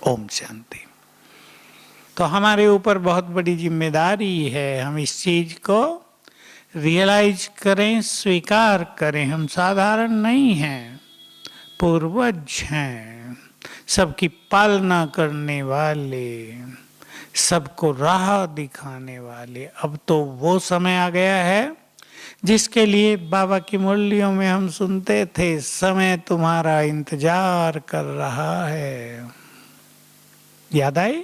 ओम शांति। तो हमारे ऊपर बहुत बड़ी जिम्मेदारी है, हम इस चीज को रियलाइज करें, स्वीकार करें। हम साधारण नहीं हैं, पूर्वज हैं, सबकी पालना करने वाले, सबको राह दिखाने वाले। अब तो वो समय आ गया है जिसके लिए बाबा की मुरलियों में हम सुनते थे, समय तुम्हारा इंतजार कर रहा है। याद आई?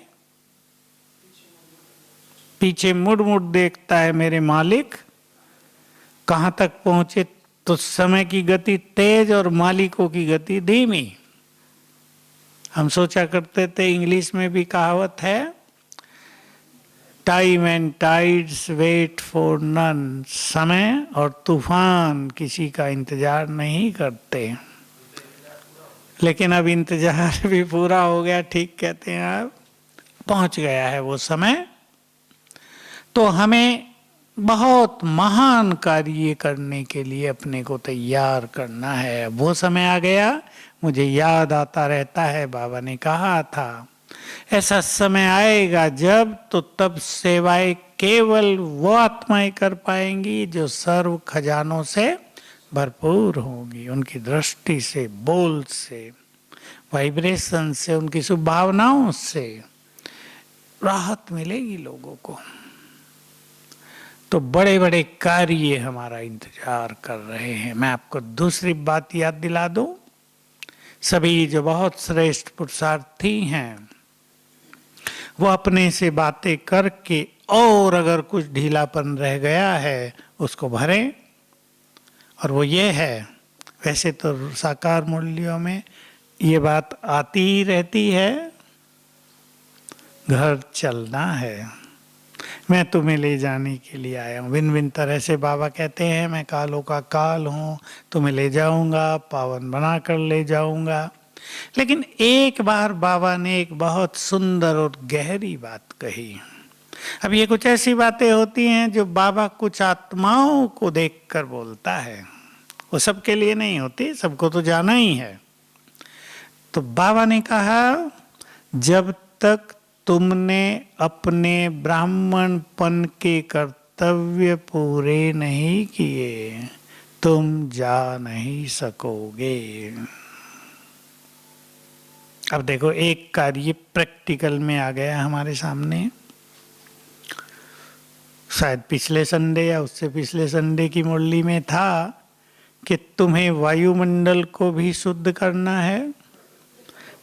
पीछे मुड़ मुड़ देखता है मेरे मालिक कहाँ तक पहुंचे। तो समय की गति तेज और मालिकों की गति धीमी। हम सोचा करते थे, इंग्लिश में भी कहावत है, time and tides wait for none. समय और तूफान किसी का इंतजार नहीं करते। लेकिन अब इंतजार भी पूरा हो गया, ठीक कहते हैं आप, पहुंच गया है वो समय। तो हमें बहुत महान कार्य करने के लिए अपने को तैयार करना है। वो समय आ गया, मुझे याद आता रहता है, बाबा ने कहा था ऐसा समय आएगा जब, तो तब सेवाएं केवल वो आत्माएं कर पाएंगी जो सर्व खजानों से भरपूर होंगी। उनकी दृष्टि से, बोल से, वाइब्रेशन से, उनकी शुभ भावनाओं से राहत मिलेगी लोगों को। तो बड़े बड़े कार्य हमारा इंतजार कर रहे हैं। मैं आपको दूसरी बात याद दिला दूं, सभी जो बहुत श्रेष्ठ पुरुषार्थी हैं वो अपने से बातें करके, और अगर कुछ ढीलापन रह गया है उसको भरें। और वो ये है, वैसे तो साकार मूल्यों में ये बात आती ही रहती है, घर चलना है, मैं तुम्हें ले जाने के लिए आया हूँ। भिन्न भिन्न तरह से बाबा कहते हैं, मैं कालों का काल हूँ, तुम्हें ले जाऊंगा, पावन बना कर ले जाऊंगा। लेकिन एक बार बाबा ने एक बहुत सुंदर और गहरी बात कही। अब ये कुछ ऐसी बातें होती हैं जो बाबा कुछ आत्माओं को देखकर बोलता है, वो सबके लिए नहीं होती, सबको तो जाना ही है। तो बाबा ने कहा, जब तक तुमने अपने ब्राह्मणपन के कर्तव्य पूरे नहीं किए, तुम जा नहीं सकोगे। अब देखो, एक कार्य प्रैक्टिकल में आ गया हमारे सामने। शायद पिछले संडे या उससे पिछले संडे की मुरली में था कि तुम्हें वायुमंडल को भी शुद्ध करना है,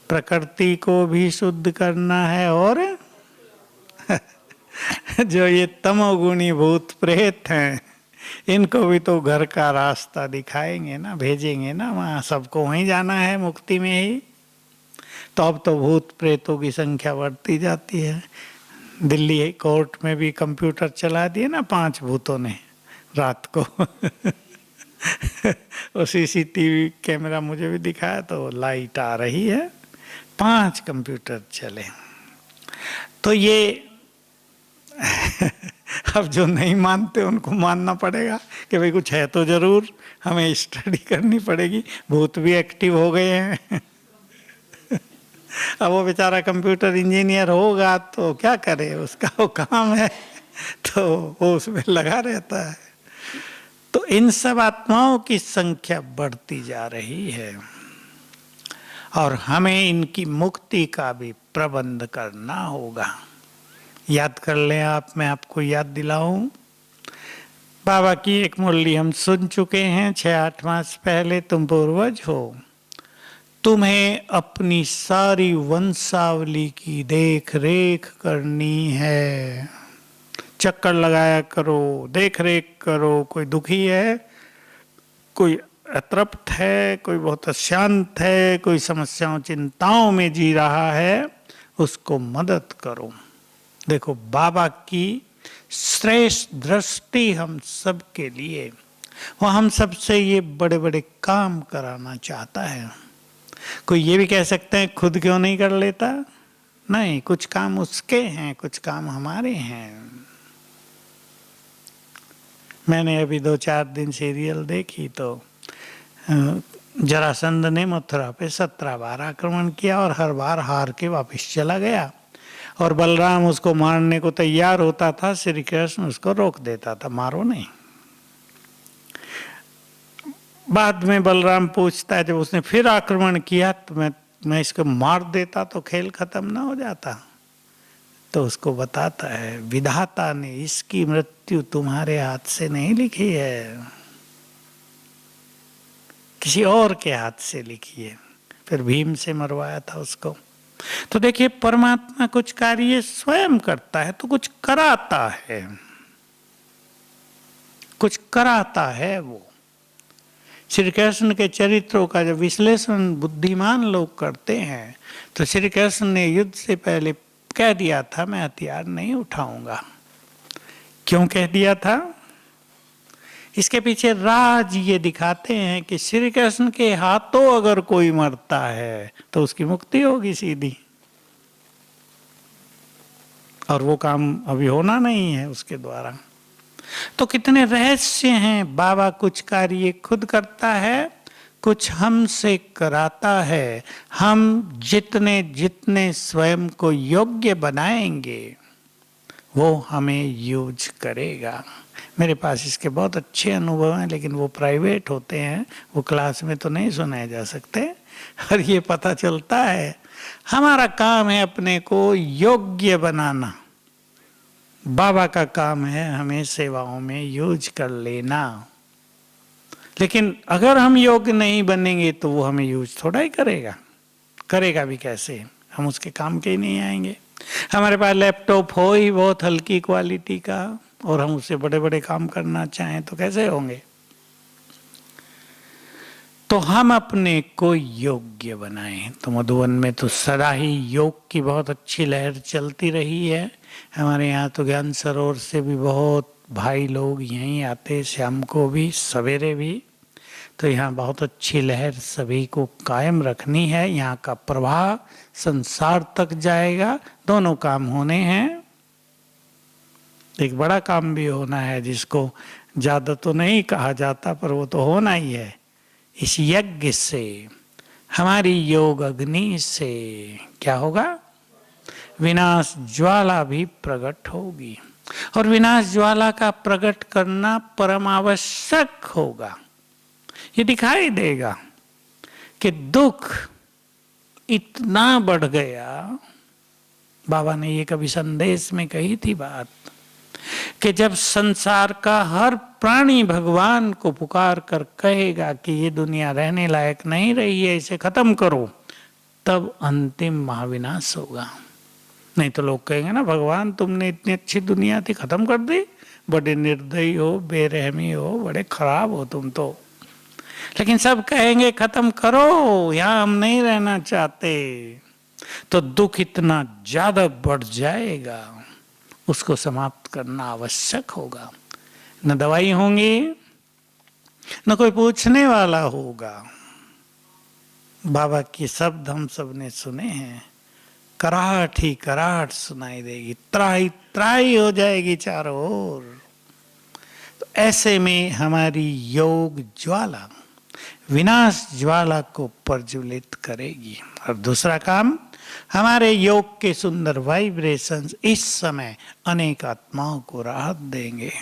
प्रकृति को भी शुद्ध करना है, और जो ये तमोगुणी भूत प्रेत हैं इनको भी तो घर का रास्ता दिखाएंगे ना, भेजेंगे ना, वहाँ सबको वहीं जाना है, मुक्ति में ही। तो अब तो भूत प्रेतों की संख्या बढ़ती जाती है। दिल्ली कोर्ट में भी कंप्यूटर चला दिए ना 5 भूतों ने रात को और सीसीटीवी कैमरा मुझे भी दिखाया, तो लाइट आ रही है, 5 कंप्यूटर चले। तो ये अब जो नहीं मानते उनको मानना पड़ेगा कि भाई कुछ है तो जरूर, हमें स्टडी करनी पड़ेगी। भूत भी एक्टिव हो गए हैं अब वो बेचारा कंप्यूटर इंजीनियर होगा तो क्या करे, उसका वो काम है, तो वो उसमें लगा रहता है। तो इन सब आत्माओं की संख्या बढ़ती जा रही है और हमें इनकी मुक्ति का भी प्रबंध करना होगा। याद कर लें आप, मैं आपको याद दिलाऊं, बाबा की एक मुरली हम सुन चुके हैं 6-8 मास पहले। तुम पूर्वज हो, तुम्हें अपनी सारी वंशावली की देख रेख करनी है। चक्कर लगाया करो, देख रेख करो। कोई दुखी है, कोई अतृप्त है, कोई बहुत अशांत है, कोई समस्याओं चिंताओं में जी रहा है, उसको मदद करो। देखो, बाबा की श्रेष्ठ दृष्टि हम सब के लिए, वो हम सबसे ये बड़े बड़े काम कराना चाहता है। कोई ये भी कह सकते हैं खुद क्यों नहीं कर लेता? नहीं, कुछ काम उसके हैं, कुछ काम हमारे हैं। मैंने अभी 2-4 दिन सीरियल देखी तो जरासंध ने मथुरा पे 17 बार आक्रमण किया और हर बार हार के वापस चला गया, और बलराम उसको मारने को तैयार होता था, श्री कृष्ण उसको रोक देता था, मारो नहीं। बाद में बलराम पूछता है, जब उसने फिर आक्रमण किया तो मैं इसको मार देता तो खेल खत्म ना हो जाता। तो उसको बताता है, विधाता ने इसकी मृत्यु तुम्हारे हाथ से नहीं लिखी है, किसी और के हाथ से लिखी है। फिर भीम से मरवाया था उसको। तो देखिए, परमात्मा कुछ कार्य स्वयं करता है तो कुछ कराता है, कुछ कराता है। वो श्री कृष्ण के चरित्रों का जब विश्लेषण बुद्धिमान लोग करते हैं तो श्री कृष्ण ने युद्ध से पहले कह दिया था, मैं हथियार नहीं उठाऊंगा। क्यों कह दिया था? इसके पीछे राज ये दिखाते हैं कि श्री कृष्ण के हाथों अगर कोई मरता है तो उसकी मुक्ति होगी सीधी, और वो काम अभी होना नहीं है उसके द्वारा। तो कितने रहस्य हैं। बाबा कुछ कार्य खुद करता है, कुछ हमसे कराता है। हम जितने जितने स्वयं को योग्य बनाएंगे वो हमें यूज करेगा। मेरे पास इसके बहुत अच्छे अनुभव हैं, लेकिन वो प्राइवेट होते हैं, वो क्लास में तो नहीं सुनाए जा सकते। और ये पता चलता है हमारा काम है अपने को योग्य बनाना, बाबा का काम है हमें सेवाओं में यूज कर लेना। लेकिन अगर हम योग्य नहीं बनेंगे तो वो हमें यूज थोड़ा ही करेगा, करेगा भी कैसे, हम उसके काम के ही नहीं आएंगे। हमारे पास लैपटॉप हो ही बहुत हल्की क्वालिटी का और हम उससे बड़े बड़े काम करना चाहें तो कैसे होंगे। तो हम अपने को योग्य बनाएं। तो मधुबन में तो सदा ही योग की बहुत अच्छी लहर चलती रही है। हमारे यहाँ तो ज्ञान सरोवर से भी बहुत भाई लोग यहीं आते, शाम को भी सवेरे भी। तो यहाँ बहुत अच्छी लहर सभी को कायम रखनी है। यहाँ का प्रवाह संसार तक जाएगा, दोनों काम होने हैं। एक बड़ा काम भी होना है जिसको ज़्यादा तो नहीं कहा जाता, पर वो तो होना ही है। इस यज्ञ से, हमारी योग अग्नि से क्या होगा? विनाश ज्वाला भी प्रकट होगी, और विनाश ज्वाला का प्रकट करना परम आवश्यक होगा। ये दिखाई देगा कि दुख इतना बढ़ गया। बाबा ने ये कभी संदेश में कही थी बात कि जब संसार का हर प्राणी भगवान को पुकार कर कहेगा कि ये दुनिया रहने लायक नहीं रही है, इसे खत्म करो, तब अंतिम महाविनाश होगा। नहीं तो लोग कहेंगे ना, भगवान तुमने इतनी अच्छी दुनिया थी खत्म कर दी, बड़े निर्दयी हो, बेरहमी हो, बड़े खराब हो तुम तो। लेकिन सब कहेंगे खत्म करो, यहाँ हम नहीं रहना चाहते। तो दुख इतना ज्यादा बढ़ जाएगा, उसको समाप्त करना आवश्यक होगा। न दवाई होंगी, न कोई पूछने वाला होगा। बाबा के शब्द हम सब ने सुने हैं, कराहट ही कराहट सुनाई देगी, त्राही त्राही हो जाएगी चारों ओर। तो ऐसे में हमारी योग ज्वाला विनाश ज्वाला को प्रज्वलित करेगी। और दूसरा काम, हमारे योग के सुंदर वाइब्रेशंस इस समय अनेक आत्माओं को राहत देंगे।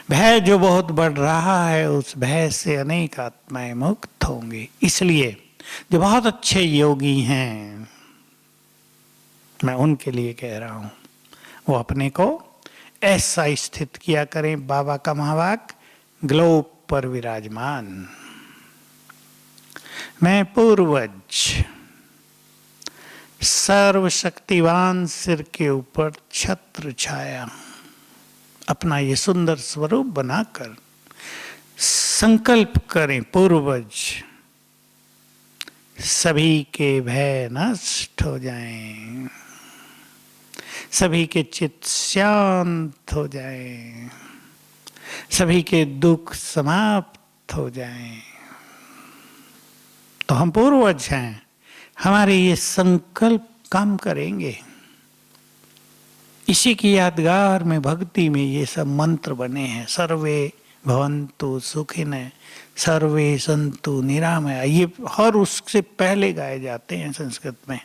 भय जो बहुत बढ़ रहा है, उस भय से अनेक आत्माएं मुक्त होंगी। इसलिए जो बहुत अच्छे योगी हैं, मैं उनके लिए कह रहा हूं, वो अपने को ऐसा स्थित किया करें, बाबा का महावाक्य, ग्लोब पर विराजमान। मैं पूर्वज सर्वशक्तिवान सिर के ऊपर छत्र छाया, अपना ये सुंदर स्वरूप बनाकर संकल्प करें, पूर्वज सभी के भय नष्ट हो जाएं, सभी के चित्त शांत हो जाएं, सभी के दुख समाप्त हो जाएं। तो हम पूर्वज हैं, हमारे ये संकल्प काम करेंगे। इसी की यादगार में भक्ति में ये सब मंत्र बने हैं। सर्वे भवन्तु सुखिनः सर्वे सन्तु निरामया, ये हर उससे पहले गाए जाते हैं संस्कृत में।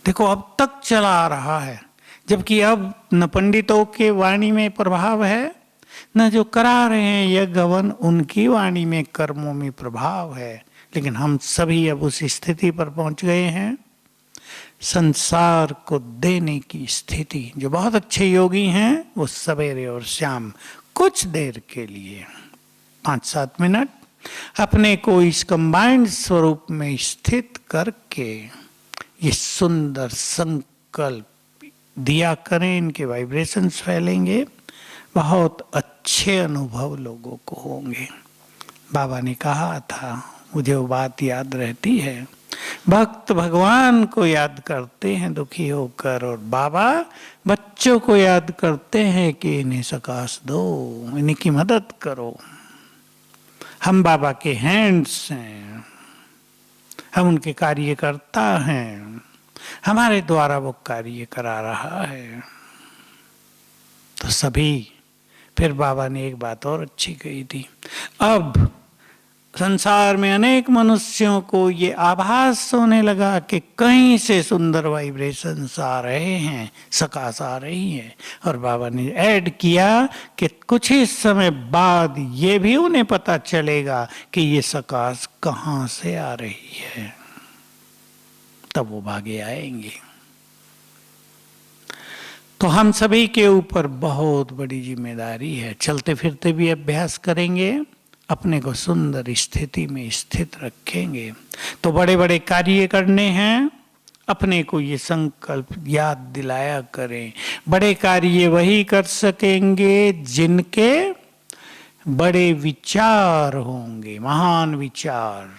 देखो अब तक चला आ रहा है, जबकि अब न पंडितों के वाणी में प्रभाव है, न जो करा रहे हैं यज्ञ हवन उनकी वाणी में कर्मों में प्रभाव है। लेकिन हम सभी अब उस स्थिति पर पहुंच गए हैं, संसार को देने की स्थिति। जो बहुत अच्छे योगी हैं वो सवेरे और शाम कुछ देर के लिए 5-7 मिनट अपने को इस कंबाइंड स्वरूप में स्थित करके ये सुंदर संकल्प दिया करें, इनके वाइब्रेशंस फैलेंगे, बहुत अच्छे अनुभव लोगों को होंगे। बाबा ने कहा था, मुझे वो बात याद रहती है, भक्त भगवान को याद करते हैं दुखी होकर, और बाबा बच्चों को याद करते हैं कि इन्हें सकाश दो, इनकी मदद करो। हम बाबा के हैंड्स हैं, हम उनके कार्यकर्ता हैं, हमारे द्वारा वो कार्य करा रहा है। तो सभी, फिर बाबा ने एक बात और अच्छी कही थी, अब संसार में अनेक मनुष्यों को ये आभास होने लगा कि कहीं से सुंदर वाइब्रेशंस आ रहे हैं, सकाश आ रही है। और बाबा ने ऐड किया कि कुछ ही समय बाद ये भी उन्हें पता चलेगा कि ये सकाश कहाँ से आ रही है, तब वो भागे आएंगे। तो हम सभी के ऊपर बहुत बड़ी जिम्मेदारी है। चलते फिरते भी अभ्यास करेंगे, अपने को सुंदर स्थिति में स्थित रखेंगे। तो बड़े बड़े कार्य करने हैं, अपने को ये संकल्प याद दिलाया करें। बड़े कार्य वही कर सकेंगे जिनके बड़े विचार होंगे, महान विचार।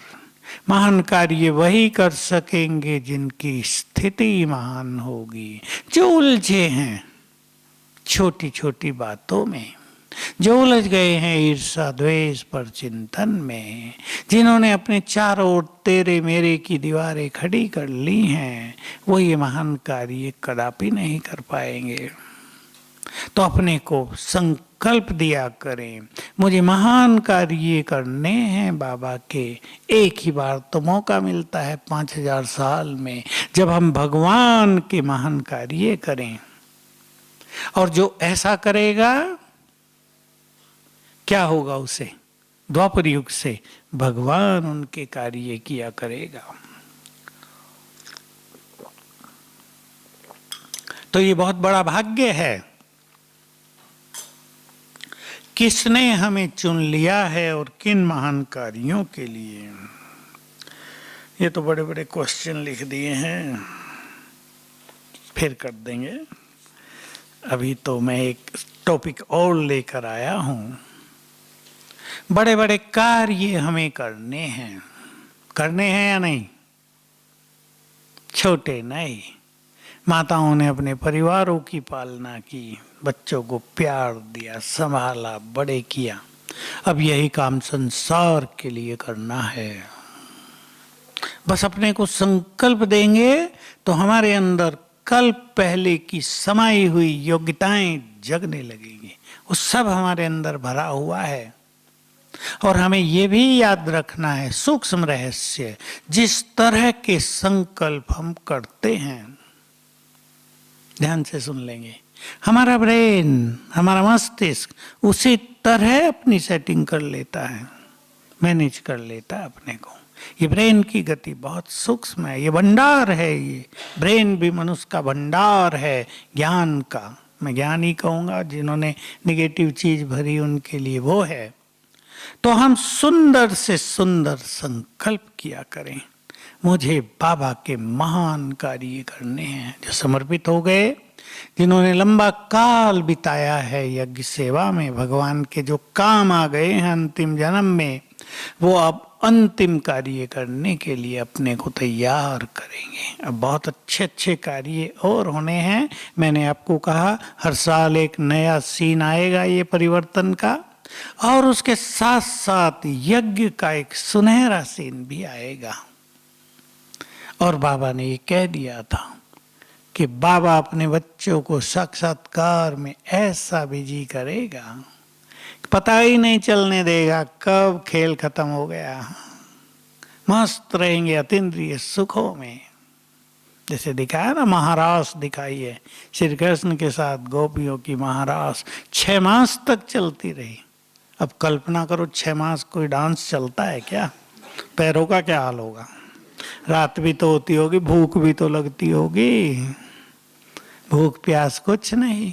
महान कार्य वही कर सकेंगे जिनकी स्थिति महान होगी। जो उलझे हैं छोटी छोटी बातों में, जो उलझ गए हैं ईर्षा द्वेष पर चिंतन में, जिन्होंने अपने चारों ओर तेरे मेरे की दीवारें खड़ी कर ली हैं, वो ये महान कार्य कदापि नहीं कर पाएंगे। तो अपने को संकल्प दिया करें, मुझे महान कार्य करने हैं बाबा के। एक ही बार तो मौका मिलता है 5000 साल में, जब हम भगवान के महान कार्य करें। और जो ऐसा करेगा क्या होगा उसे? द्वापर युग से भगवान उनके कार्य किया करेगा। तो ये बहुत बड़ा भाग्य है। किसने हमें चुन लिया है और किन महान कार्यों के लिए? ये तो बड़े बड़े क्वेश्चन लिख दिए हैं, फिर कर देंगे। अभी तो मैं एक टॉपिक और लेकर आया हूं। बड़े बड़े कार्य हमें करने हैं या नहीं? छोटे नहीं। माताओं ने अपने परिवारों की पालना की, बच्चों को प्यार दिया, संभाला, बड़े किया। अब यही काम संसार के लिए करना है। बस अपने को संकल्प देंगे तो हमारे अंदर कल पहले की समाई हुई योग्यताएं जगने लगेंगी। वो सब हमारे अंदर भरा हुआ है। और हमें ये भी याद रखना है, सूक्ष्म रहस्य, जिस तरह के संकल्प हम करते हैं, ध्यान से सुन लेंगे, हमारा ब्रेन, हमारा मस्तिष्क उसी तरह अपनी सेटिंग कर लेता है, मैनेज कर लेता है अपने को। ये ब्रेन की गति बहुत सूक्ष्म है, ये भंडार है। ये ब्रेन भी मनुष्य का भंडार है ज्ञान का। मैं ज्ञान ही कहूँगा, जिन्होंने निगेटिव चीज भरी उनके लिए वो है। तो हम सुंदर से सुंदर संकल्प किया करें, मुझे बाबा के महान कार्य करने हैं। जो समर्पित हो गए, जिन्होंने लंबा काल बिताया है यज्ञ सेवा में, भगवान के जो काम आ गए हैं अंतिम जन्म में, वो अब अंतिम कार्य करने के लिए अपने को तैयार करेंगे। अब बहुत अच्छे अच्छे कार्य और होने हैं। मैंने आपको कहा हर साल एक नया सीन आएगा ये परिवर्तन का, और उसके साथ साथ यज्ञ का एक सुनहरा सीन भी आएगा। और बाबा ने ये कह दिया था कि बाबा अपने बच्चों को साक्षात्कार में ऐसा बिजी करेगा, पता ही नहीं चलने देगा कब खेल खत्म हो गया। मस्त रहेंगे अतीन्द्रिय सुखों में। जैसे दिखाया ना, महारास दिखाई है श्री कृष्ण के साथ गोपियों की महारास 6 मास तक चलती रही। अब कल्पना करो 6 मास कोई डांस चलता है क्या? पैरों का क्या हाल होगा? रात भी तो होती होगी, भूख भी तो लगती होगी। भूख प्यास कुछ नहीं,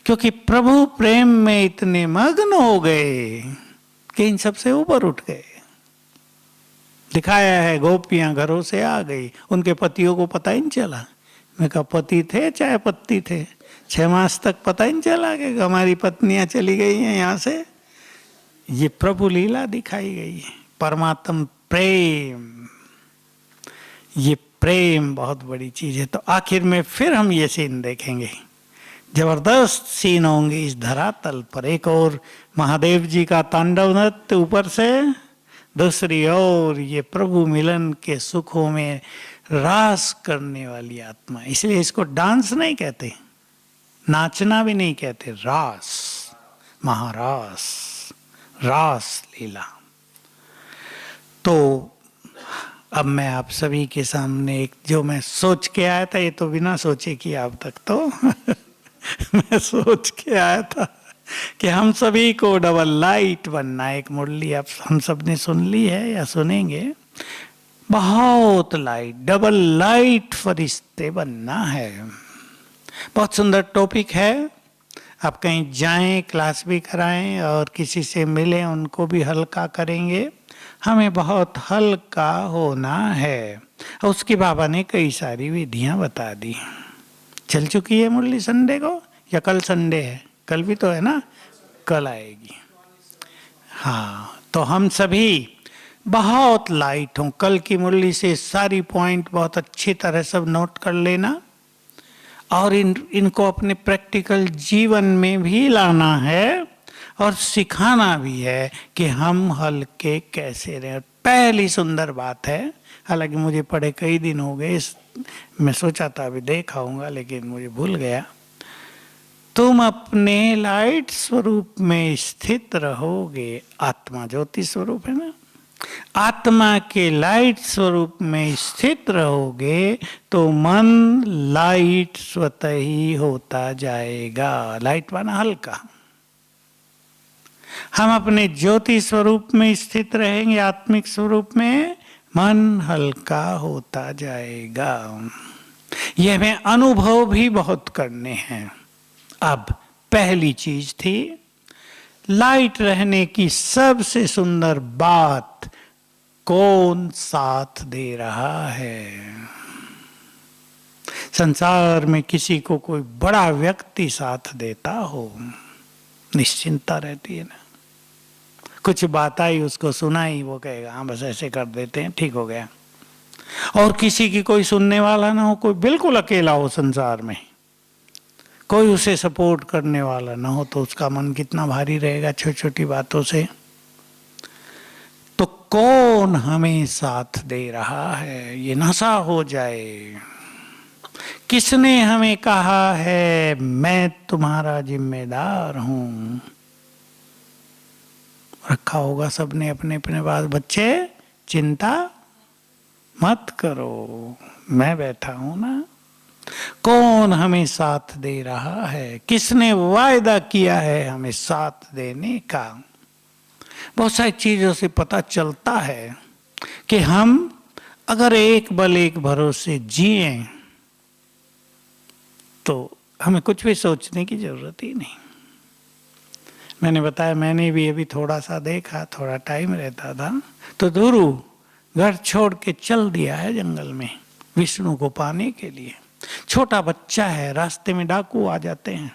क्योंकि प्रभु प्रेम में इतने मग्न हो गए कि इन सबसे ऊपर उठ गए। दिखाया है गोपियां घरों से आ गई, उनके पतियों को पता ही नहीं चला। मैं कहा पति थे चाहे पत्नी थे, 6 मास तक पता ही नहीं चला कि हमारी पत्नियां चली गई हैं यहाँ से। ये प्रभु लीला दिखाई गई है, परमात्म प्रेम। ये प्रेम बहुत बड़ी चीज है। तो आखिर में फिर हम ये सीन देखेंगे, जबरदस्त सीन होंगे इस धरातल पर। एक और महादेव जी का तांडव नृत्य ऊपर से, दूसरी ओर ये प्रभु मिलन के सुखों में रास करने वाली आत्मा। इसलिए इसको डांस नहीं कहते, नाचना भी नहीं कहते, रास, महारास, रास लीला। तो अब मैं आप सभी के सामने एक जो मैं सोच के आया था, ये तो बिना सोचे किया अब तक तो मैं सोच के आया था कि हम सभी को डबल लाइट बनना। एक मुरली आप हम सब ने सुन ली है या सुनेंगे, बहुत लाइट, डबल लाइट फरिश्ते बनना है। बहुत सुंदर टॉपिक है। आप कहीं जाएं, क्लास भी कराएं और किसी से मिलें, उनको भी हल्का करेंगे। हमें बहुत हल्का होना है। और उसकी बाबा ने कई सारी विधियां बता दी। चल चुकी है मुरली संडे को, या कल संडे है? कल भी तो है ना, कल आएगी। हाँ, तो हम सभी बहुत लाइट हों। कल की मुरली से सारी पॉइंट बहुत अच्छी तरह सब नोट कर लेना और इनको अपने प्रैक्टिकल जीवन में भी लाना है और सिखाना भी है कि हम हल्के कैसे रहें। पहली सुंदर बात है, हालांकि मुझे पढ़े कई दिन हो गए, मैं सोचा था अभी देख आऊंगा लेकिन मुझे भूल गया। तुम अपने लाइट स्वरूप में स्थित रहोगे। आत्मा ज्योति स्वरूप है ना, आत्मा के लाइट स्वरूप में स्थित रहोगे तो मन लाइट स्वतः ही होता जाएगा। लाइट माना हल्का। हम अपने ज्योति स्वरूप में स्थित रहेंगे, आत्मिक स्वरूप में, मन हल्का होता जाएगा। यह हमें अनुभव भी बहुत करने हैं। अब पहली चीज थी, लाइट रहने की सबसे सुंदर बात, कौन साथ दे रहा है। संसार में किसी को कोई बड़ा व्यक्ति साथ देता हो, निश्चिंता रहती है ना। कुछ बात आई, उसको सुनाई, वो कहेगा हाँ बस ऐसे कर देते हैं, ठीक हो गया। और किसी की कोई सुनने वाला ना हो, कोई बिल्कुल अकेला हो संसार में, कोई उसे सपोर्ट करने वाला ना हो, तो उसका मन कितना भारी रहेगा छोटी छोटी बातों से। तो कौन हमें साथ दे रहा है, ये नशा हो जाए। किसने हमें कहा है मैं तुम्हारा जिम्मेदार हूं? रखा होगा सबने अपने अपने पास, बच्चे चिंता मत करो, मैं बैठा हूं ना। कौन हमें साथ दे रहा है, किसने वायदा किया है हमें साथ देने का। बहुत सारी चीजों से पता चलता है कि हम अगर एक बल एक भरोसे जिए तो हमें कुछ भी सोचने की जरूरत ही नहीं। मैंने बताया, मैंने भी अभी थोड़ा सा देखा, थोड़ा टाइम रहता था तो ध्रुव घर छोड़ के चल दिया है जंगल में विष्णु को पाने के लिए। छोटा बच्चा है, रास्ते में डाकू आ जाते हैं,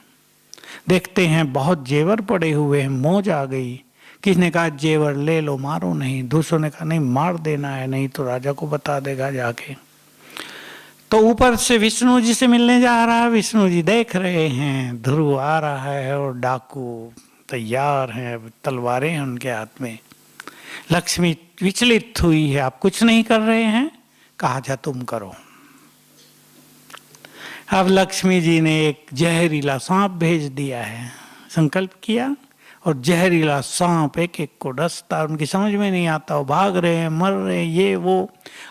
देखते हैं बहुत जेवर पड़े हुए हैं, मौज आ गई। किसने कहा जेवर ले लो, मारो नहीं। दूसरों ने कहा नहीं मार देना है, नहीं तो राजा को बता देगा जाके। तो ऊपर से विष्णु जी से मिलने जा रहा है, विष्णु जी देख रहे हैं ध्रुव आ रहा है और डाकू तैयार हैं, तलवारें हैं उनके हाथ में। लक्ष्मी विचलित हुई है, आप कुछ नहीं कर रहे हैं, कहा जा तुम करो। अब लक्ष्मी जी ने एक जहरीला सांप भेज दिया है, संकल्प किया और जहरीला सांप एक एक को डसता, उनकी समझ में नहीं आता, वो भाग रहे हैं, मर रहे हैं, ये वो।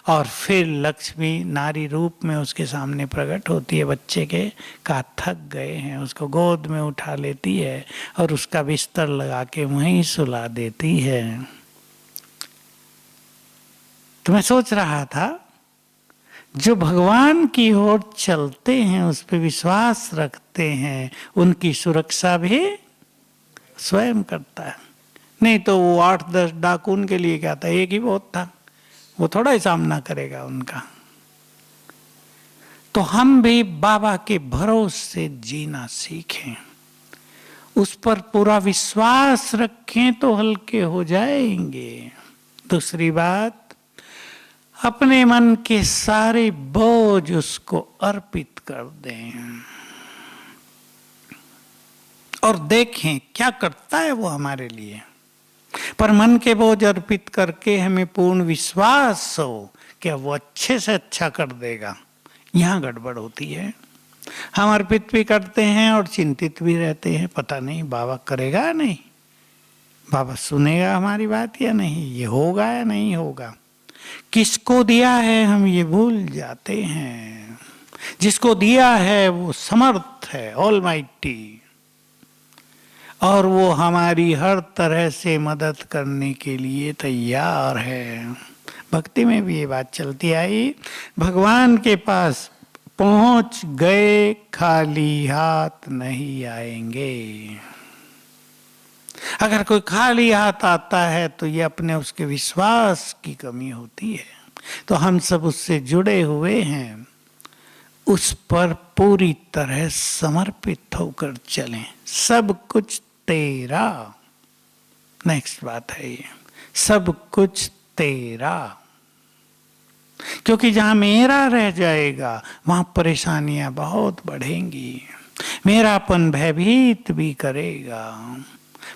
और फिर लक्ष्मी नारी रूप में उसके सामने प्रकट होती है, बच्चे के का थक गए हैं, उसको गोद में उठा लेती है और उसका बिस्तर लगा के वहीं सुला देती है। तो मैं सोच रहा था, जो भगवान की ओर चलते हैं, उस पर विश्वास रखते हैं, उनकी सुरक्षा भी स्वयं करता है। नहीं तो वो 8-10 डाकू उनके लिए क्या था, एक ही बहुत था, वो थोड़ा ही सामना करेगा उनका। तो हम भी बाबा के भरोसे से जीना सीखें, उस पर पूरा विश्वास रखें तो हल्के हो जाएंगे। दूसरी बात, अपने मन के सारे बोझ उसको अर्पित कर दें और देखें क्या करता है वो हमारे लिए। पर मन के बोझ अर्पित करके हमें पूर्ण विश्वास हो कि वो अच्छे से अच्छा कर देगा, यहाँ गड़बड़ होती है। हम अर्पित भी करते हैं और चिंतित भी रहते हैं, पता नहीं बाबा करेगा या नहीं, बाबा सुनेगा हमारी बात या नहीं, ये होगा या नहीं होगा। किसको दिया है हम ये भूल जाते हैं। जिसको दिया है वो समर्थ है, ऑलमाइटी, और वो हमारी हर तरह से मदद करने के लिए तैयार है। भक्ति में भी ये बात चलती आई, भगवान के पास पहुंच गए खाली हाथ नहीं आएंगे। अगर कोई खाली हाथ आता है तो ये अपने उसके विश्वास की कमी होती है। तो हम सब उससे जुड़े हुए हैं, उस पर पूरी तरह समर्पित होकर चलें। सब कुछ तेरा, नेक्स्ट बात है ये, सब कुछ तेरा। क्योंकि जहां मेरा रह जाएगा वहां परेशानियां बहुत बढ़ेंगी, मेरापन भयभीत भी करेगा।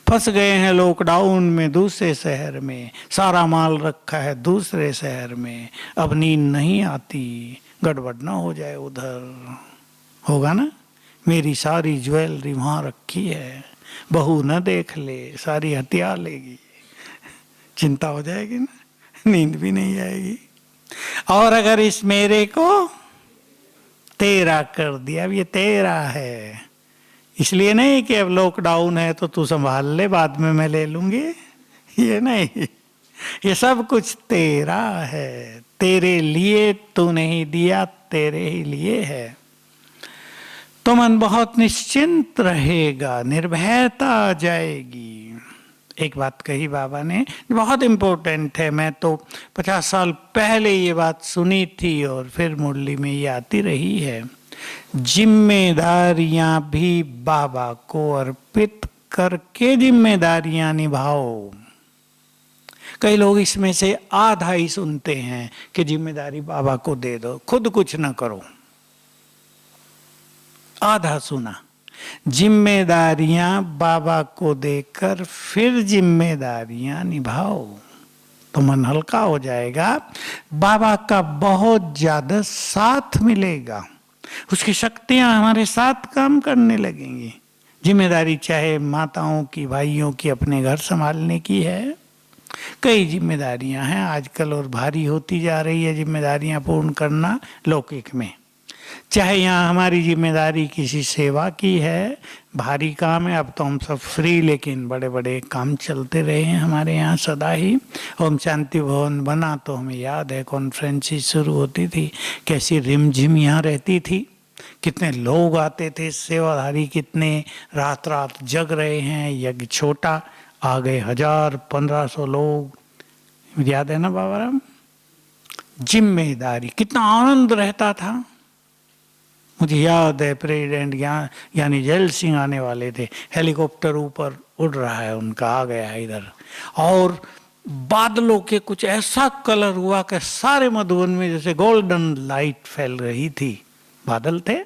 फंस गए हैं लॉकडाउन में दूसरे शहर में, सारा माल रखा है दूसरे शहर में, अब नींद नहीं आती, गड़बड़ ना हो जाए उधर, होगा ना। मेरी सारी ज्वेलरी वहां रखी है, बहू न देख ले, सारी हथियार लेगी, चिंता हो जाएगी ना, नींद भी नहीं आएगी। और अगर इस मेरे को तेरा कर दिया, अब ये तेरा है, इसलिए नहीं कि अब लॉकडाउन है तो तू संभाल ले, बाद में मैं ले लूंगी, ये नहीं, ये सब कुछ तेरा है, तेरे लिए तू नहीं दिया, तेरे ही लिए है। तो मन बहुत निश्चिंत रहेगा, निर्भयता आ जाएगी। एक बात कही बाबा ने, बहुत इम्पोर्टेंट है, मैं तो 50 साल पहले ये बात सुनी थी और फिर मुरली में ये आती रही है, जिम्मेदारियां भी बाबा को अर्पित करके जिम्मेदारियां निभाओ। कई लोग इसमें से आधा ही सुनते हैं कि जिम्मेदारी बाबा को दे दो, खुद कुछ ना करो, आधा सुना। जिम्मेदारियां बाबा को देकर फिर जिम्मेदारियां निभाओ तो मन हल्का हो जाएगा, बाबा का बहुत ज्यादा साथ मिलेगा, उसकी शक्तियां हमारे साथ काम करने लगेंगी। जिम्मेदारी चाहे माताओं की, भाइयों की, अपने घर संभालने की है, कई जिम्मेदारियां हैं आजकल और भारी होती जा रही है जिम्मेदारियां पूर्ण करना लौकिक में। चाहे यहाँ हमारी जिम्मेदारी किसी सेवा की है, भारी काम है, अब तो हम सब फ्री, लेकिन बड़े बड़े काम चलते रहे हैं हमारे यहाँ सदा ही। ओम शांति भवन बना तो हमें याद है कॉन्फ्रेंसेस शुरू होती थी, कैसी रिमझिम यहाँ रहती थी, कितने लोग आते थे, सेवाधारी कितने रात रात जग रहे हैं, यज्ञ छोटा आ गए 1000-1500 लोग, याद है ना बाबा राम। जिम्मेदारी, कितना आनंद रहता था। मुझे याद है प्रेसिडेंट यानी जैल सिंह आने वाले थे, हेलीकॉप्टर ऊपर उड़ रहा है उनका, आ गया इधर, और बादलों के कुछ ऐसा कलर हुआ कि सारे मधुबन में जैसे गोल्डन लाइट फैल रही थी, बादल थे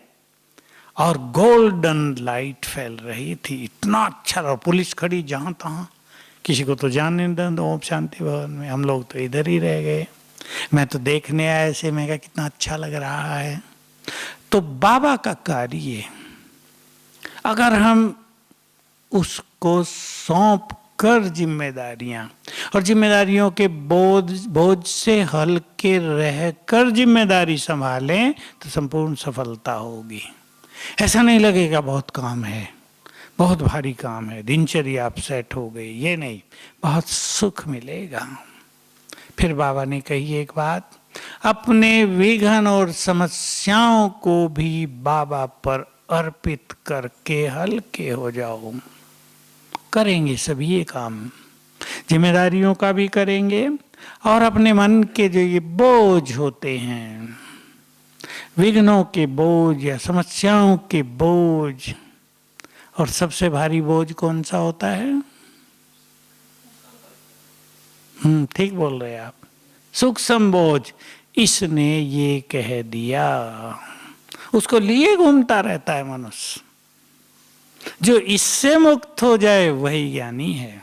और गोल्डन लाइट फैल रही थी, इतना अच्छा रहा। पुलिस खड़ी जहां तहां, किसी को तो जाने दो ओम शांति भवन में, हम लोग तो इधर ही रह गए। मैं तो देखने आया ऐसे, मैं कहा कितना अच्छा लग रहा है। तो बाबा का कार्य, अगर हम उस को सौंप कर जिम्मेदारियां, और जिम्मेदारियों के बोझ से हल्के रहकर जिम्मेदारी संभालें तो संपूर्ण सफलता होगी। ऐसा नहीं लगेगा बहुत काम है, बहुत भारी काम है, दिनचर्या आप सेट हो गई, ये नहीं, बहुत सुख मिलेगा। फिर बाबा ने कही एक बात, अपने विघ्न और समस्याओं को भी बाबा पर अर्पित करके हल्के हो जाओ। करेंगे सभी ये काम, जिम्मेदारियों का भी करेंगे और अपने मन के जो ये बोझ होते हैं, विघ्नों के बोझ या समस्याओं के बोझ, और सबसे भारी बोझ कौन सा होता है? ठीक बोल रहे हैं आप, सूक्ष्म बोझ। इसने ये कह दिया, उसको लिए घूमता रहता है मनुष्य। जो इससे मुक्त हो जाए वही ज्ञानी है।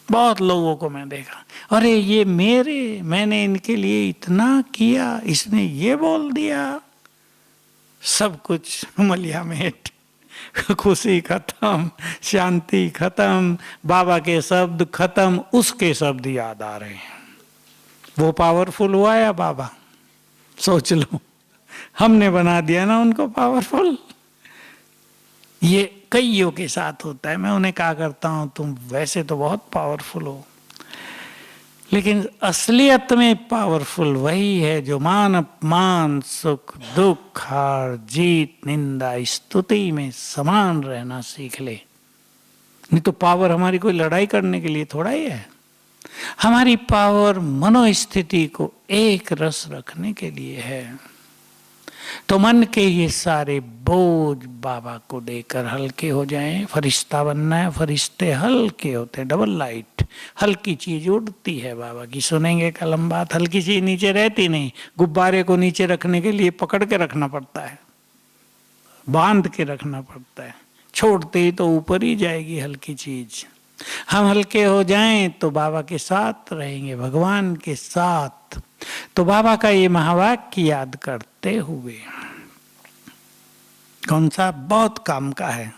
बहुत लोगों को मैं देखा, अरे ये मैंने इनके लिए इतना किया, इसने ये बोल दिया, सब कुछ मलिया मेट, खुशी खत्म, शांति खत्म, बाबा के शब्द खत्म, उसके शब्द याद आ रहे हैं। वो पावरफुल हुआ या बाबा? सोच लो, हमने बना दिया ना उनको पावरफुल। ये कईयों के साथ होता है। मैं उन्हें कहा करता हूं, तुम वैसे तो बहुत पावरफुल हो, लेकिन असलियत में पावरफुल वही है जो मान अपमान, सुख दुख, हार जीत, निंदा स्तुति में समान रहना सीख ले। नहीं तो पावर हमारी कोई लड़ाई करने के लिए थोड़ा ही है। हमारी पावर मनोस्थिति को एक रस रखने के लिए है। तो मन के ये सारे बोझ बाबा को देकर हल्के हो जाएं। फरिश्ता बनना है, फरिश्ते हल्के होते हैं, डबल लाइट। हल्की चीज उड़ती है बाबा की, सुनेंगे कलम बात। हल्की चीज नीचे रहती नहीं, गुब्बारे को नीचे रखने के लिए पकड़ के रखना पड़ता है, बांध के रखना पड़ता है, छोड़ते ही तो ऊपर ही जाएगी हल्की चीज। हम हल्के हो जाएं तो बाबा के साथ रहेंगे, भगवान के साथ। तो बाबा का ये महावाक्य याद करते हुए, कौन सा बहुत काम का है।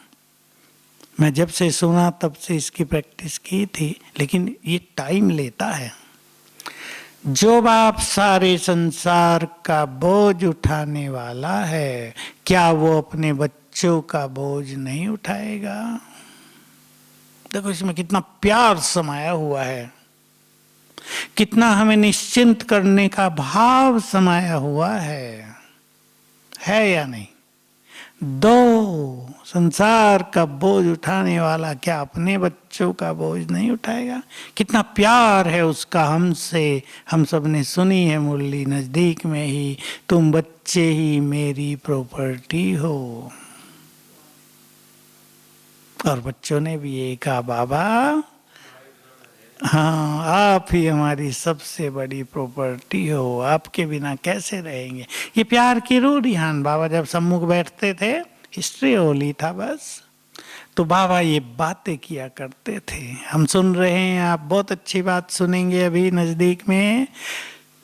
मैं जब से सुना तब से इसकी प्रैक्टिस की थी, लेकिन ये टाइम लेता है। जो बाप सारे संसार का बोझ उठाने वाला है, क्या वो अपने बच्चों का बोझ नहीं उठाएगा? देखो इसमें कितना प्यार समाया हुआ है, कितना हमें निश्चिंत करने का भाव समाया हुआ है या नहीं? दो संसार का बोझ उठाने वाला क्या अपने बच्चों का बोझ नहीं उठाएगा? कितना प्यार है उसका हमसे। हम सब ने सुनी है मुरली नजदीक में ही, तुम बच्चे ही मेरी प्रॉपर्टी हो। और बच्चों ने भी ये कहा, बाबा हाँ आप ही हमारी सबसे बड़ी प्रॉपर्टी हो, आपके बिना कैसे रहेंगे। ये प्यार की रूह रिहान। बाबा जब सम्मुख बैठते थे, हिस्ट्री होली था बस, तो बाबा ये बातें किया करते थे। हम सुन रहे हैं, आप बहुत अच्छी बात सुनेंगे अभी नजदीक में।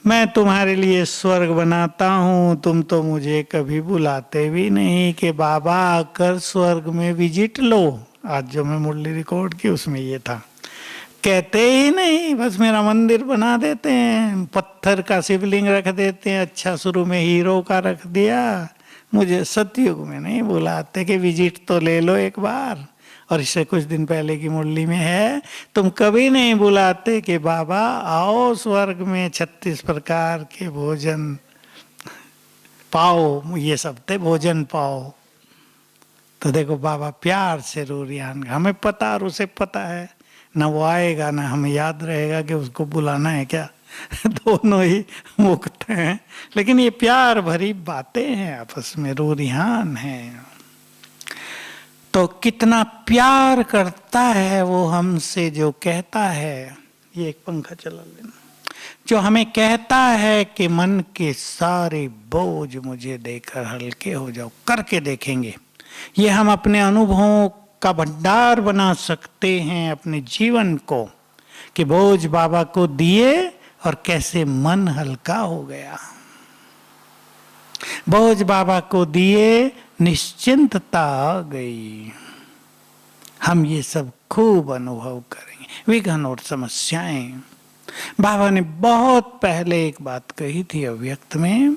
मैं तुम्हारे लिए स्वर्ग बनाता हूँ, तुम तो मुझे कभी बुलाते भी नहीं कि बाबा आकर स्वर्ग में विजिट लो। आज जो मैं मुरली रिकॉर्ड की उसमें ये था, कहते ही नहीं, बस मेरा मंदिर बना देते हैं, पत्थर का शिवलिंग रख देते हैं, अच्छा शुरू में हीरो का रख दिया। मुझे सतयुग में नहीं बुलाते कि विजिट तो ले लो एक बार। और इससे कुछ दिन पहले की मुरली में है, तुम कभी नहीं बुलाते कि बाबा आओ स्वर्ग में 36 प्रकार के भोजन पाओ, ये सब थे, भोजन पाओ। तो देखो बाबा प्यार से रो रियान, हमें पता और उसे पता है, ना वो आएगा ना हमें याद रहेगा कि उसको बुलाना है क्या। दोनों ही मुक्त हैं, लेकिन ये प्यार भरी बातें हैं, आपस में रो रिहान है। तो कितना प्यार करता है वो हमसे, जो कहता है, ये एक पंखा चला लेना, जो हमें कहता है कि मन के सारे बोझ मुझे देकर हल्के हो जाओ। करके देखेंगे, ये हम अपने अनुभवों का भंडार बना सकते हैं अपने जीवन को, कि बोझ बाबा को दिए और कैसे मन हल्का हो गया। बोझ बाबा को दिए, निश्चिंतता आ गई। हम ये सब खूब अनुभव करेंगे। विघ्न और समस्याएं, बाबा ने बहुत पहले एक बात कही थी अव्यक्त में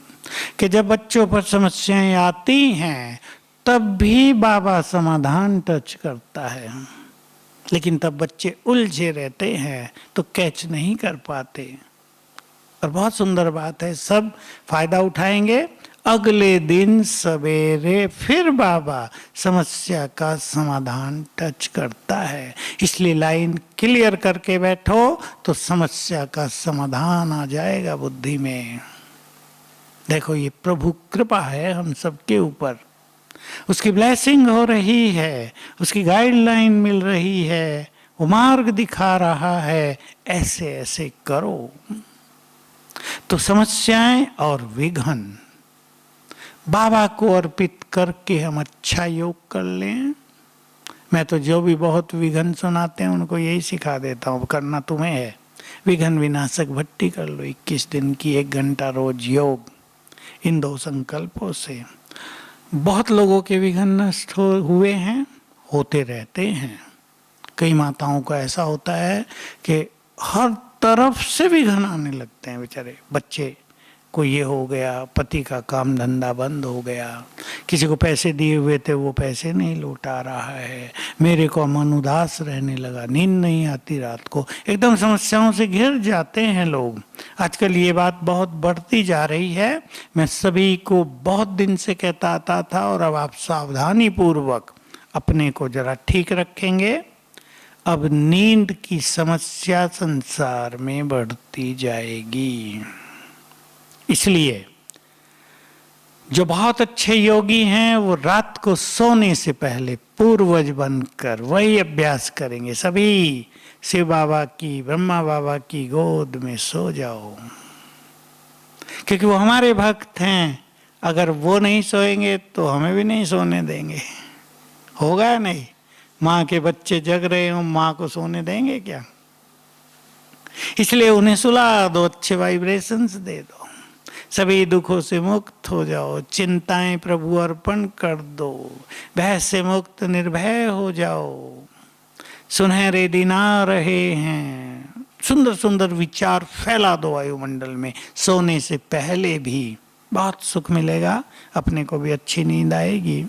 कि जब बच्चों पर समस्याएं आती हैं तब भी बाबा समाधान टच करता है, लेकिन तब बच्चे उलझे रहते हैं तो कैच नहीं कर पाते। और बहुत सुंदर बात है, सब फायदा उठाएंगे, अगले दिन सवेरे फिर बाबा समस्या का समाधान टच करता है। इसलिए लाइन क्लियर करके बैठो तो समस्या का समाधान आ जाएगा बुद्धि में। देखो ये प्रभु कृपा है हम सबके ऊपर, उसकी ब्लेसिंग हो रही है, उसकी गाइडलाइन मिल रही है, वो मार्ग दिखा रहा है, ऐसे ऐसे करो। तो समस्याएं और विघ्न बाबा को अर्पित करके हम अच्छा योग कर लें। मैं तो जो भी बहुत विघ्न सुनाते हैं उनको यही सिखा देता हूँ, करना तुम्हें है। विघ्न विनाशक भट्टी कर लो 21 दिन की, 1 घंटा रोज योग, इन 2 संकल्पों से बहुत लोगों के विघ्न नष्ट हुए हैं, होते रहते हैं। कई माताओं का ऐसा होता है कि हर तरफ से विघ्न आने लगते हैं, बेचारे बच्चे को ये हो गया, पति का काम धंधा बंद हो गया, किसी को पैसे दिए हुए थे वो पैसे नहीं लौटा रहा है, मेरे को मन उदास रहने लगा, नींद नहीं आती रात को, एकदम समस्याओं से घिर जाते हैं लोग। आजकल ये बात बहुत बढ़ती जा रही है। मैं सभी को बहुत दिन से कहता आता था, और अब आप सावधानी पूर्वक अपने को जरा ठीक रखेंगे। अब नींद की समस्या संसार में बढ़ती जाएगी, इसलिए जो बहुत अच्छे योगी हैं वो रात को सोने से पहले पूर्वज बनकर वही अभ्यास करेंगे। सभी शिव बाबा की, ब्रह्मा बाबा की गोद में सो जाओ, क्योंकि वो हमारे भक्त हैं। अगर वो नहीं सोएंगे तो हमें भी नहीं सोने देंगे, होगा नहीं। माँ के बच्चे जग रहे हो, माँ को सोने देंगे क्या? इसलिए उन्हें सुला दो, अच्छे वाइब्रेशंस दे दो, सभी दुखों से मुक्त हो जाओ, चिंताएं प्रभु अर्पण कर दो, भय से मुक्त निर्भय हो जाओ। सुनहरे दिन आ रहे हैं, सुंदर सुंदर विचार फैला दो वायुमंडल में, सोने से पहले भी बहुत सुख मिलेगा, अपने को भी अच्छी नींद आएगी।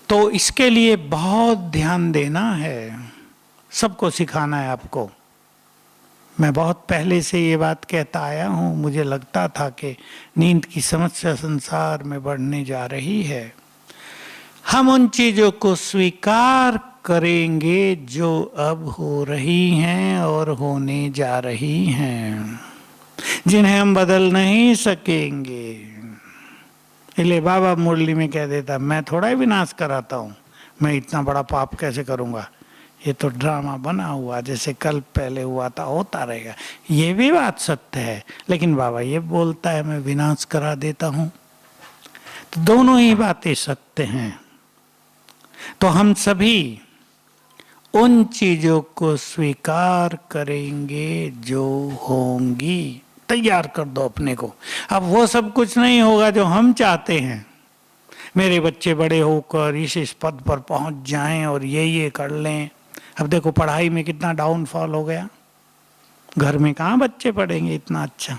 तो इसके लिए बहुत ध्यान देना है, सबको सिखाना है आपको। मैं बहुत पहले से ये बात कहता आया हूँ, मुझे लगता था कि नींद की समस्या संसार में बढ़ने जा रही है। हम उन चीज़ों को स्वीकार करेंगे जो अब हो रही हैं और होने जा रही हैं, जिन्हें हम बदल नहीं सकेंगे। इसलिए बाबा मुरली में कह देता, मैं थोड़ा ही विनाश कराता हूँ, मैं इतना बड़ा पाप कैसे करूँगा, ये तो ड्रामा बना हुआ, जैसे कल पहले हुआ था होता रहेगा। ये भी बात सत्य है, लेकिन बाबा ये बोलता है मैं विनाश करा देता हूँ, तो दोनों ही बातें सत्य हैं। तो हम सभी उन चीजों को स्वीकार करेंगे जो होंगी। तैयार कर दो अपने को। अब वो सब कुछ नहीं होगा जो हम चाहते हैं, मेरे बच्चे बड़े होकर इस पद पर पहुंच जाएं और ये कर लें। अब देखो पढ़ाई में कितना डाउनफॉल हो गया, घर में कहाँ बच्चे पढ़ेंगे इतना अच्छा,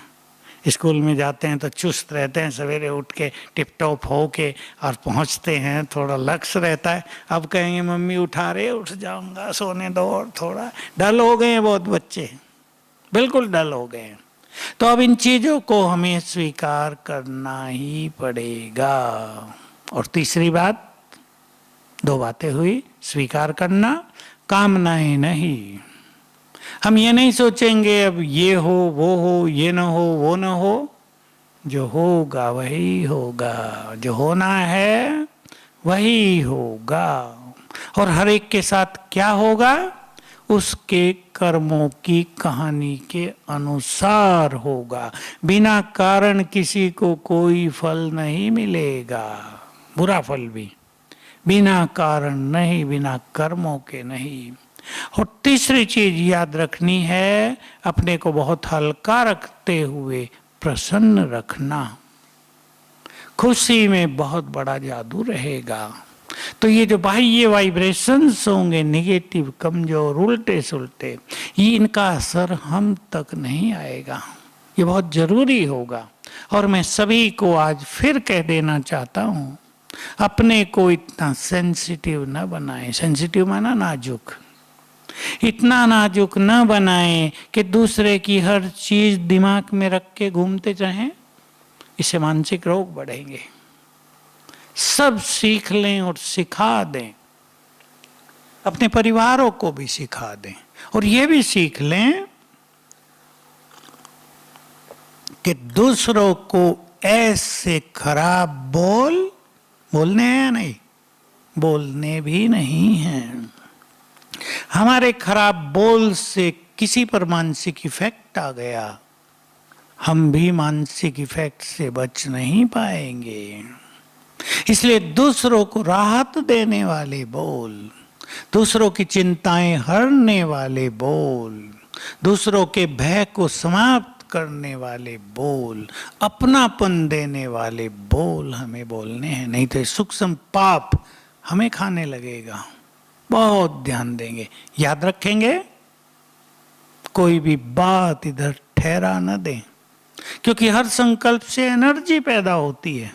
स्कूल में जाते हैं तो चुस्त रहते हैं, सवेरे उठ के टिप टॉप हो के और पहुँचते हैं, थोड़ा लक्ष्य रहता है। अब कहेंगे मम्मी उठा रहे, उठ जाऊंगा, सोने दो, और थोड़ा डल हो गए हैं बहुत बच्चे, बिल्कुल डल हो गए हैं। तो अब इन चीज़ों को हमें स्वीकार करना ही पड़ेगा। और तीसरी बात, 2 बातें हुई, स्वीकार करना, कामनाएं नहीं। हम ये नहीं सोचेंगे अब ये हो वो हो, ये न हो वो न हो, जो होगा वही होगा, जो होना है वही होगा। और हर एक के साथ क्या होगा, उसके कर्मों की कहानी के अनुसार होगा। बिना कारण किसी को कोई फल नहीं मिलेगा, बुरा फल भी बिना कारण नहीं, बिना कर्मों के नहीं। और तीसरी चीज याद रखनी है, अपने को बहुत हल्का रखते हुए प्रसन्न रखना। खुशी में बहुत बड़ा जादू रहेगा। तो ये जो बाह्य वाइब्रेशंस होंगे नेगेटिव, कमजोर, उल्टे सुलटे, ये इनका असर हम तक नहीं आएगा। ये बहुत जरूरी होगा। और मैं सभी को आज फिर कह देना चाहता हूं, अपने को इतना सेंसिटिव न बनाएं। सेंसिटिव माना नाजुक। इतना नाजुक न बनाएं कि दूसरे की हर चीज दिमाग में रख के घूमते रहें। इससे मानसिक रोग बढ़ेंगे। सब सीख लें और सिखा दें, अपने परिवारों को भी सिखा दें। और ये भी सीख लें कि दूसरों को ऐसे खराब बोलने हैं या नहीं, बोलने भी नहीं हैं। हमारे खराब बोल से किसी पर मानसिक इफेक्ट आ गया, हम भी मानसिक इफेक्ट से बच नहीं पाएंगे। इसलिए दूसरों को राहत देने वाले बोल, दूसरों की चिंताएं हरने वाले बोल, दूसरों के भय को समाप्त करने वाले बोल, अपनापन देने वाले बोल हमें बोलने हैं। नहीं तो सूक्ष्म पाप हमें खाने लगेगा। बहुत ध्यान देंगे, याद रखेंगे, कोई भी बात इधर ठहरा न दें, क्योंकि हर संकल्प से एनर्जी पैदा होती है।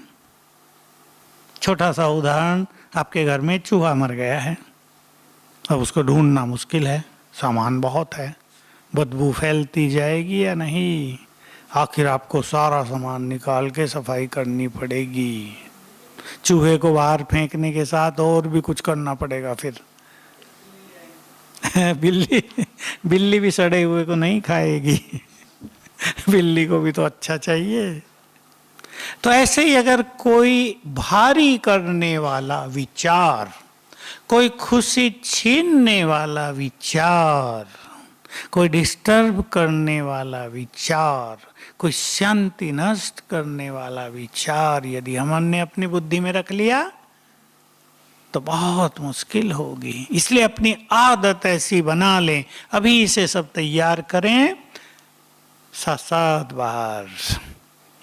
छोटा सा उदाहरण, आपके घर में चूहा मर गया है, अब उसको ढूंढना मुश्किल है, सामान बहुत है, बदबू फैलती जाएगी या नहीं, आखिर आपको सारा सामान निकाल के सफाई करनी पड़ेगी। चूहे को बाहर फेंकने के साथ और भी कुछ करना पड़ेगा। फिर बिल्ली भी सड़े हुए को नहीं खाएगी। बिल्ली को भी तो अच्छा चाहिए। तो ऐसे ही अगर कोई भारी करने वाला विचार, कोई खुशी छीनने वाला विचार, कोई डिस्टर्ब करने वाला विचार, कोई शांति नष्ट करने वाला विचार यदि हमने अपनी बुद्धि में रख लिया तो बहुत मुश्किल होगी। इसलिए अपनी आदत ऐसी बना लें, अभी इसे सब तैयार करें। साथ बाहर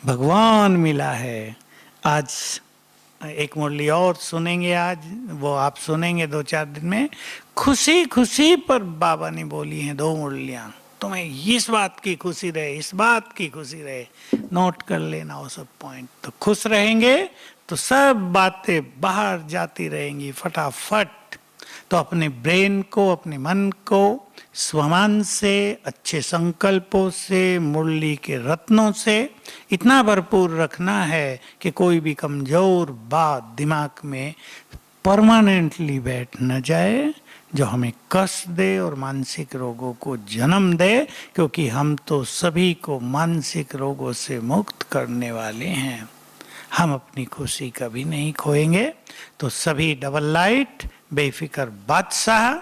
भगवान मिला है। आज एक मुरली और सुनेंगे, आज वो आप सुनेंगे 2-4 दिन में। खुशी खुशी पर बाबा ने बोली हैं 2 मुरलियां। तुम्हें इस बात की खुशी रहे, इस बात की खुशी रहे, नोट कर लेना वो सब पॉइंट। तो खुश रहेंगे तो सब बातें बाहर जाती रहेंगी फटाफट। तो अपने ब्रेन को, अपने मन को स्वमान से, अच्छे संकल्पों से, मुरली के रत्नों से इतना भरपूर रखना है कि कोई भी कमजोर बात दिमाग में परमानेंटली बैठ न जाए, जो हमें कष्ट दे और मानसिक रोगों को जन्म दे। क्योंकि हम तो सभी को मानसिक रोगों से मुक्त करने वाले हैं। हम अपनी खुशी कभी नहीं खोएंगे। तो सभी डबल लाइट, बेफिक्र बादशाह,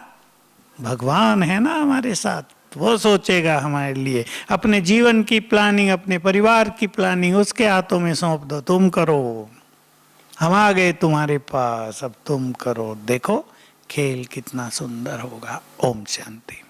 भगवान है ना हमारे साथ, वो सोचेगा हमारे लिए। अपने जीवन की प्लानिंग, अपने परिवार की प्लानिंग उसके हाथों में सौंप दो, तुम करो, हम आ गए तुम्हारे पास, अब तुम करो। देखो खेल कितना सुंदर होगा। ओम शांति।